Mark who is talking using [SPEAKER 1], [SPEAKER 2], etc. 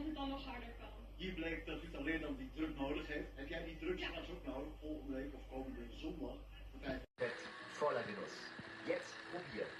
[SPEAKER 1] het dan nog harder kan.
[SPEAKER 2] Hier bleek dat u alleen dan die druk nodig heeft. Heb jij die drugsgas ook nodig volgende week of komende zondag?
[SPEAKER 3] Voller Genuss. Jetzt probieren.